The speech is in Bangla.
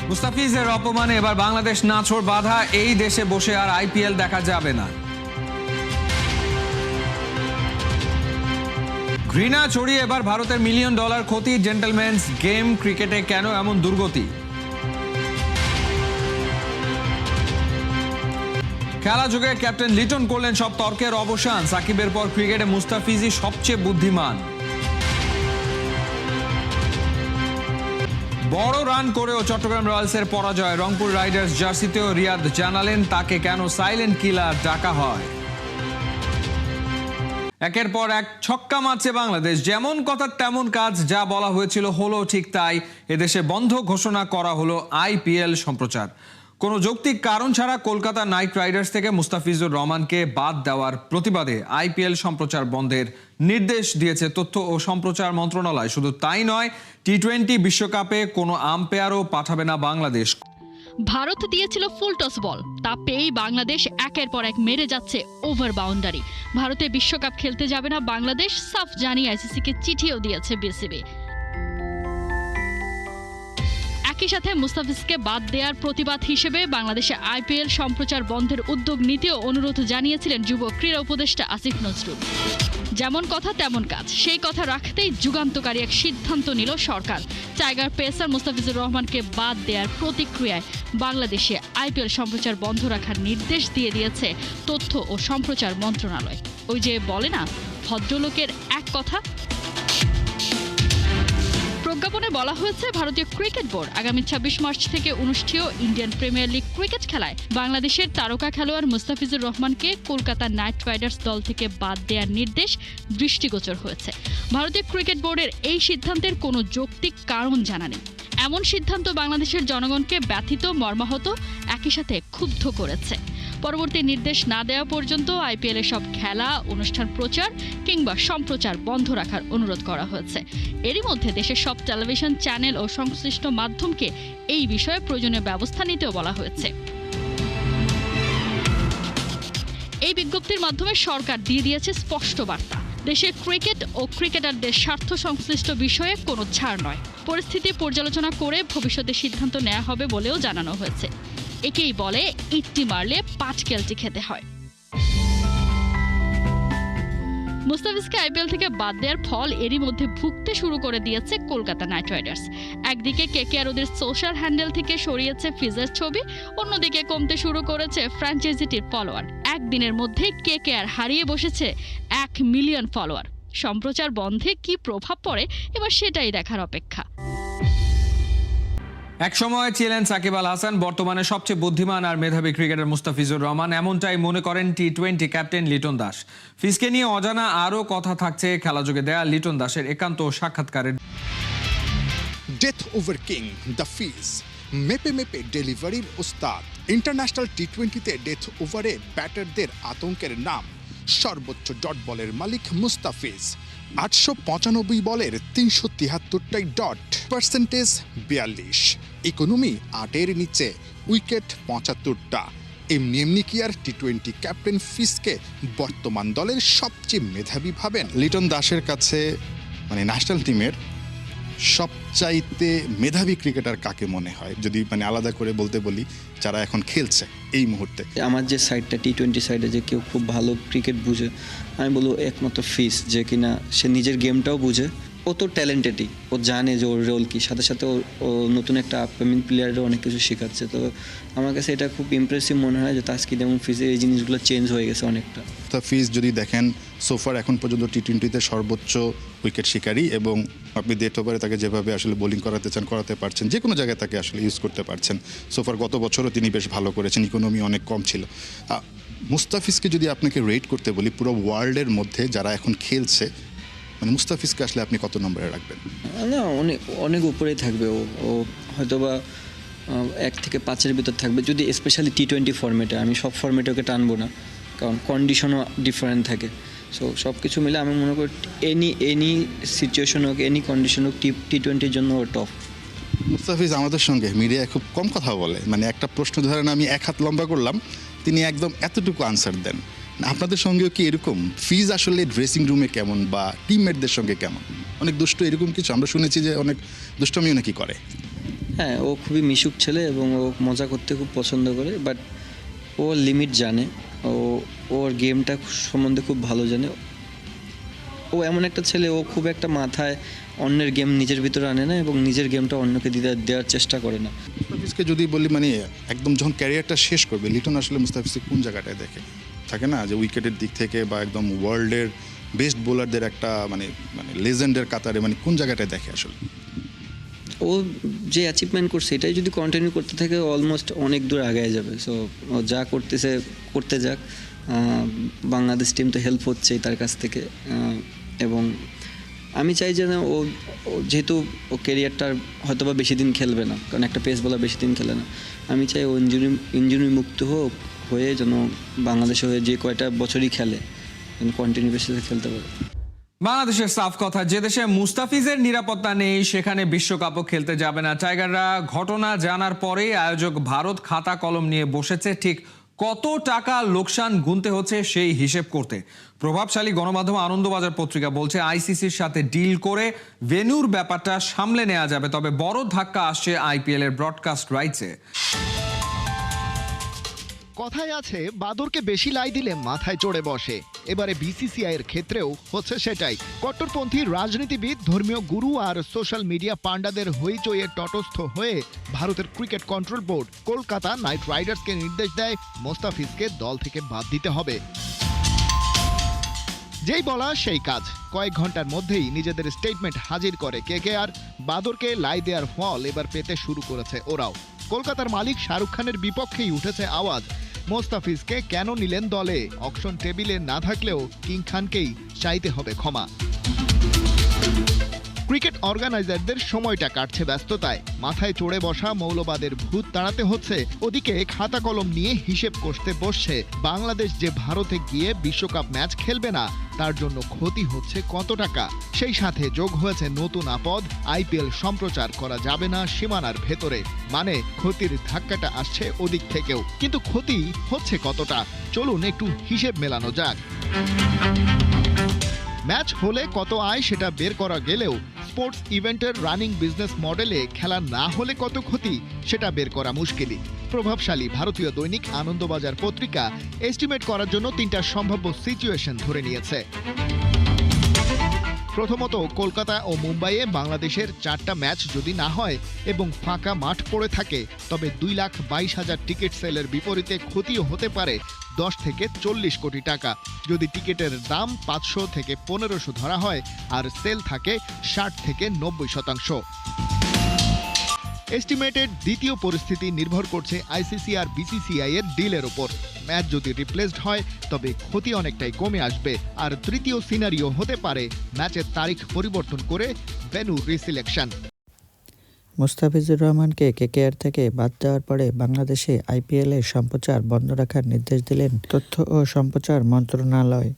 মুস্তাফিজের অপমানে এবার বাংলাদেশ নাছোড় বাধা, এই দেশে বসে আর আইপিএল দেখা যাবে না। ঘৃণা ছড়িয়ে এবার ভারতের মিলিয়ন ডলার ক্ষতি, জেন্টলম্যানস গেম ক্রিকেটে কেন এমন দুর্গতি? খেলা যুগে ক্যাপ্টেন লিটন করলেন সব তর্কের অবসান, সাকিবের পর ক্রিকেটে মুস্তাফিজই সবচেয়ে বুদ্ধিমান। বড় রান করেও চট্টগ্রাম রয়্যালসের পরাজয়, রংপুর রাইডার্স জার্সিতেও রিয়াদ জানালেন তাকে কেন সাইলেন্ট কিলার ডাকা হয়। একের পর এক ছক্কা মারছে বাংলাদেশ, যেমন কথা তেমন কাজ, যা বলা হয়েছিল হলো ঠিক তাই। এদেশে বন্ধ ঘোষণা করা হলো আইপিএল সম্প্রচার। কোনো যৌক্তিক কারণ ছাড়া কলকাতা নাইট রাইডার্স থেকে মুস্তাফিজুর রহমানকে বাদ দেওয়ার প্রতিবাদে আইপিএল সম্প্রচার বন্ধের নির্দেশ দিয়েছে তথ্য ও সম্প্রচার মন্ত্রণালয়। শুধু তাই নয়, টি-20 বিশ্বকাপে কোনো আম্পায়ারও পাঠাবে না বাংলাদেশ। ভারত দিয়েছিল ফুল টস বল, তা পেয়েই বাংলাদেশ একের পর এক মেরে যাচ্ছে ওভার বাউন্ডারি। ভারতে বিশ্বকাপ খেলতে যাবে না বাংলাদেশ, সাফ জানিয়ে আইসিসিকে চিঠিও দিয়েছে বিসিবি। একই সাথে মুস্তাফিজকে বাদ দেওয়ার প্রতিবাদ হিসেবে বাংলাদেশে আইপিএল সম্প্রচার বন্ধের উদ্যোগ নিতেও অনুরোধ জানিয়েছিলেন যুব ক্রীড়া উপদেষ্টা আসিফ নজরুল। যেমন কথা তেমন কাজ, সেই কথা রাখতেই যুগান্তকারী এক সিদ্ধান্ত নিল সরকার। টাইগার পেসার মুস্তাফিজুর রহমানকে বাদ দেওয়ার প্রতিক্রিয়ায় বাংলাদেশে আইপিএল সম্প্রচার বন্ধ রাখার নির্দেশ দিয়ে দিয়েছে তথ্য ও সম্প্রচার মন্ত্রণালয়। ওই যে বলে না, ভদ্রলোকের এক কথা। প্রজ্ঞাপনে বলা হয়েছে, ভারতীয় ক্রিকেট বোর্ড আগামী 26 মার্চ থেকে অনুষ্ঠেয় ইন্ডিয়ান প্রিমিয়ার লিগ ক্রিকেট খেলায় বাংলাদেশের তারকা খেলোয়াড় মুস্তাফিজুর রহমানকে কলকাতা নাইট রাইডার্স দল থেকে বাদ দেওয়ার নির্দেশ দৃষ্টিগোচর হয়েছে। ভারতীয় ক্রিকেট বোর্ডের এই সিদ্ধান্তের কোনো যৌক্তিক কারণ জানা নেই। এমন সিদ্ধান্ত বাংলাদেশের জনগণকে ব্যথিত, মর্মাহত, একই সাথে ক্ষুব্ধ করেছে। পরবর্তী নির্দেশ না দেওয়া পর্যন্ত আইপিএল এর সব খেলা, অনুষ্ঠান, প্রচার কিংবা সম্প্রচার বন্ধ রাখার অনুরোধ করা হয়েছে। এরই মধ্যে দেশের সব টেলিভিশন চ্যানেল ও সংশ্লিষ্ট মাধ্যমকে এই বিষয়ে প্রয়োজনীয় ব্যবস্থা নিতেও বলা হয়েছে। এই বিজ্ঞপ্তির মাধ্যমে সরকার দিয়ে দিয়েছে স্পষ্ট বার্তা, দেশের ক্রিকেট ও ক্রিকেটারদের স্বার্থ সংশ্লিষ্ট বিষয়ে কোনো ছাড় নয়। পরিস্থিতি পর্যালোচনা করে ভবিষ্যতে সিদ্ধান্ত নেওয়া হবে বলেও জানানো হয়েছে। একেই বলে ইট্টি মারলে পাটকেলটি খেতে হয়। মুস্তাফিজকে আইপিএল থেকে বাদ দেওয়ার ফল এরই মধ্যে ভুগতে শুরু করে দিয়েছে কলকাতা নাইট রাইডার্স। একদিকে কেকেআর ওদের সোশ্যাল হ্যান্ডেল থেকে সরিয়েছে ফিজের ছবি, অন্যদিকে কমতে শুরু করেছে ফ্র্যাঞ্চাইজিটির ফলোয়ার। একদিনের মধ্যে কেকেআর হারিয়ে বসেছে 1 মিলিয়ন ফলোয়ার। সম্প্রচার বন্ধে কি প্রভাব পড়ে এবার সেটাই দেখার অপেক্ষা। এক সময় ছিলেন সাকিব আল হাসান, বর্তমানে সবচেয়ে বুদ্ধিমান আর মেধাবী ক্রিকেটার মুস্তাফিজুর রহমান, এমনটাই মনে করেন টি-20 ক্যাপ্টেন লিটন দাস। ফিজকে নিয়ে অজানা আরও কথা থাকছে খেলাযোগে দেয়া লিটন দাসের একান্ত সাক্ষাৎকারের। Death over king the fees, মেপে মেপে ডেলিভারির ওস্তাদ। ইন্টারন্যাশনাল টি-20তে ডেথ ওভারে ব্যাটারদের আতঙ্কের নাম, সর্বোচ্চ ডট বলের মালিক মুস্তাফিজ। 895 বলের 373টাই ডট, পার্সেন্টেজ 42, ইকোনমি 8-এর নিচে, উইকেট 75টা। এমনি কি আর টি-20 ক্যাপ্টেন ফিজকে বর্তমান দলের সবচেয়ে মেধাবী ভাবেন? লিটন দাসের কাছে মানে ন্যাশনাল টিমের সবচাইতে মেধাবী ক্রিকেটার কাকে মনে হয়, যদি মানে আলাদা করে বলতে বলি, যারা এখন খেলছে এই মুহূর্তে? আমার যে সাইডটা টি-20 সাইডে যে কেউ খুব ভালো ক্রিকেট বুঝে, আমি বলবো একমাত্র ফিজ, যে কিনা সে নিজের গেমটাও বুঝে। ও তো ট্যালেন্টেডই, ও জানে যে ওর রোল কি, সাথে সাথে ও নতুন একটা আপকামিং প্লেয়ারও অনেক কিছু শেখাচ্ছে। তো আমার কাছে এটা খুব ইমপ্রেসিভ মনে হয় যে তাসকিন এবং ফিজের এই জিনিসগুলো চেঞ্জ হয়ে গেছে অনেকটা। তা ফিজ যদি দেখেন, সোফার এখন পর্যন্ত টি-20তে সর্বোচ্চ উইকেট শিকারী, এবং আপনি ডেথ ওভারে তাকে যেভাবে আসলে বোলিং করাতে চান করাতে পারছেন, যে কোনো জায়গায় তাকে আসলে ইউজ করতে পারছেন। সোফার গত বছরও তিনি বেশ ভালো করেছেন, ইকোনমি অনেক কম ছিল। মুস্তাফিজকে যদি আপনাকে রেট করতে বলি, পুরো ওয়ার্ল্ডের মধ্যে যারা এখন খেলছে, মানে মুস্তাফিজকে আসলে আপনি কত নম্বরে রাখবেন? না, অনেক উপরেই থাকবে ও হয়তো বা 1 থেকে 5-এর ভিতর থাকবে, যদি স্পেশালি টি-20 ফর্মেটে। আমি সব ফর্মেটে ওকে টানবো না, কারণ কন্ডিশনও ডিফারেন্ট থাকে। সো সব কিছু মিলে আমি মনে করি এনি সিচুয়েশন হোক, এনি কন্ডিশন হোক, টি-20-র জন্য ও টপ। মুস্তাফিজ আমাদের সঙ্গে মিডিয়ায় খুব কম কথা বলে, মানে একটা প্রশ্ন ধরেন আমি 1 হাত লম্বা করলাম, তিনি একদম এতটুকু আনসার দেন। আপনাদের সঙ্গেও কি এরকম? ফিজ আসলে ড্রেসিং রুমে কেমন বা টিমমেটদের সঙ্গে কেমন? অনেক দুষ্ট এরকম কিছু আমরা শুনেছি যে অনেক দুষ্টমিও নাকি করে। হ্যাঁ, ও খুবই মিশুক ছেলে এবং ও মজা করতে খুব পছন্দ করে, বাট ও লিমিট জানে। ওর গেমটা সম্বন্ধে খুব ভালো জানে। ও এমন একটা ছেলে, ও খুব একটা মাথায় অন্যের গেম নিজের ভিতরে আনে না এবং নিজের গেমটা অন্যকে দেওয়ার চেষ্টা করে না। মুস্তাফিজকে যদি বলি মানে একদম যখন ক্যারিয়ারটা শেষ করবে, লিটন আসলে মুস্তাফিজকে কোন জায়গাটায় দেখে? থাকে না যে উইকেটের দিক থেকে বা একদম ওয়ার্ল্ডের বেস্ট বোলারদের একটা মানে লেজেন্ডের কাতারে মানে কোন জায়গাটায় দেখে আসলে? ও যে অ্যাচিভমেন্ট করছে এটাই যদি কন্টিনিউ করতে থাকে অলমোস্ট অনেক দূর আগায় যাবে। সো ও যা করতেছে করতে যাক। বাংলাদেশ টিম তো হেল্প হচ্ছেই তার কাছ থেকে, এবং আমি চাই যে না, ও যেহেতু ও কেরিয়ারটার হয়তো বা বেশি দিন খেলবে না, কারণ একটা পেস বলা বেশি দিন খেলে না। আমি চাই ও ইঞ্জুরি মুক্ত হয়ে যেন বাংলাদেশে হয়ে যে কয়টা বছরই খেলে যেন কন্টিনিউ বেসিসে খেলতে পারে। বাংলাদেশের সাফ কথা, যে দেশে মুস্তাফিজের নিরাপত্তা নেই সেখানে বিশ্বকাপও খেলতে যাবে না টাইগাররা। ঘটনা জানার পরেই আয়োজক ভারত খাতা কলম নিয়ে বসেছে ঠিক কত টাকা লোকসান গুনতে হচ্ছে সেই হিসেব করতে। প্রভাবশালী গণমাধ্যম আনন্দবাজার পত্রিকা বলছে আইসিসির সাথে ডিল করে ভেন্যুর ব্যাপারটা সামলে নেওয়া যাবে, তবে বড় ধাক্কা আসছে আইপিএল এর ব্রডকাস্ট রাইটসে। কথায় আছে বাদরকে বেশি লাই দিলে মাথায় চড়ে বসে। এবারে বিসিসিআই এর ক্ষেত্রেও হচ্ছে সেটাই। কট্টরপন্থী রাজনীতিবিদ, ধর্মীয় গুরু আর সোশ্যাল মিডিয়া পান্ডাদের হইচইয়ে তটস্থ হয়ে ভারতের cricket control board Kolkata knight রাইডার্সকে নির্দেশ দেয় মোস্তাফিজকে দল থেকে বাদ দিতে হবে। যেই বলা সেই কাজ। কয়েক ঘন্টার মধ্যেই নিজেদের স্টেটমেন্ট হাজির করে কেকেআর। বাদরকে লাই দেওয়ার ফল এবার পেতে শুরু করেছে ওরাও। কলকাতার মালিক শাহরুখ খানের বিপক্ষেই উঠেছে আওয়াজ। মোস্তাফিজকে কেন নিলেন দলে? অকশন টেবিলে না থাকলেও কিং খানকেই চাইতে হবে ক্ষমা। ক্রিকেট অর্গানাইজারদের সময়টা কাটছে ব্যস্ততায়। মাথায় চড়ে বসা মৌলবাদের ভূত তাড়াতে হচ্ছে, ওদিকে খাতা কলম নিয়ে হিসেব কষতে বসছে বাংলাদেশ যে ভারতে গিয়ে বিশ্বকাপ ম্যাচ খেলবে না তার জন্য ক্ষতি হচ্ছে কত টাকা। সেই সাথে যোগ হয়েছে নতুন আপদ, আইপিএল সম্প্রচার করা যাবে না সীমানার ভেতরে। মানে ক্ষতির ধাক্কাটা আসছে ওদিক থেকেও, কিন্তু ক্ষতি হচ্ছে কতটা চলুন একটু হিসেব মেলানো যাক। ম্যাচ হলে কত আয় সেটা বের করা গেলেও স্পোর্টস ইভেন্টের রানিং বিজনেস মডেলে খেলা না হলে কত ক্ষতি সেটা বের করা মুশকিলই। প্রভাবশালী ভারতীয় দৈনিক আনন্দবাজার পত্রিকা এস্টিমেট করার জন্য 3টা সম্ভাব্য সিচুয়েশন ধরে নিয়েছে। প্রথমত, কলকাতা ও মুম্বাইয়ে বাংলাদেশের 4টা ম্যাচ যদি না হয় এবং ফাঁকা মাঠ পড়ে থাকে, তবে 2,22,000 টিকিট সেলের বিপরীতে ক্ষতিও হতে পারে 10 থেকে 40 কোটি টাকা। যদি টিকিটের দাম 500 থেকে 1500 ধরা হয় আর সেল থাকে 60 থেকে 90%। এস্টিমেটেড দ্বিতীয় পরিস্থিতি নির্ভর করছে আইসিসি আর বিসিসিআই এর ডিলের ওপর। ম্যাচ যদি রিপ্লেসড হয় তবে ক্ষতি অনেকটাই কমে আসবে। আর তৃতীয় সিনারিও হতে পারে ম্যাচের তারিখ পরিবর্তন করে ভেন্যু রিসিলেকশন। মুস্তাফিজুর রহমানকে কেকেআর থেকে বাদ দেওয়ার পরে বাংলাদেশে আইপিএলের সম্প্রচার বন্ধ রাখার নির্দেশ দিলেন তথ্য ও সম্প্রচার মন্ত্রণালয়।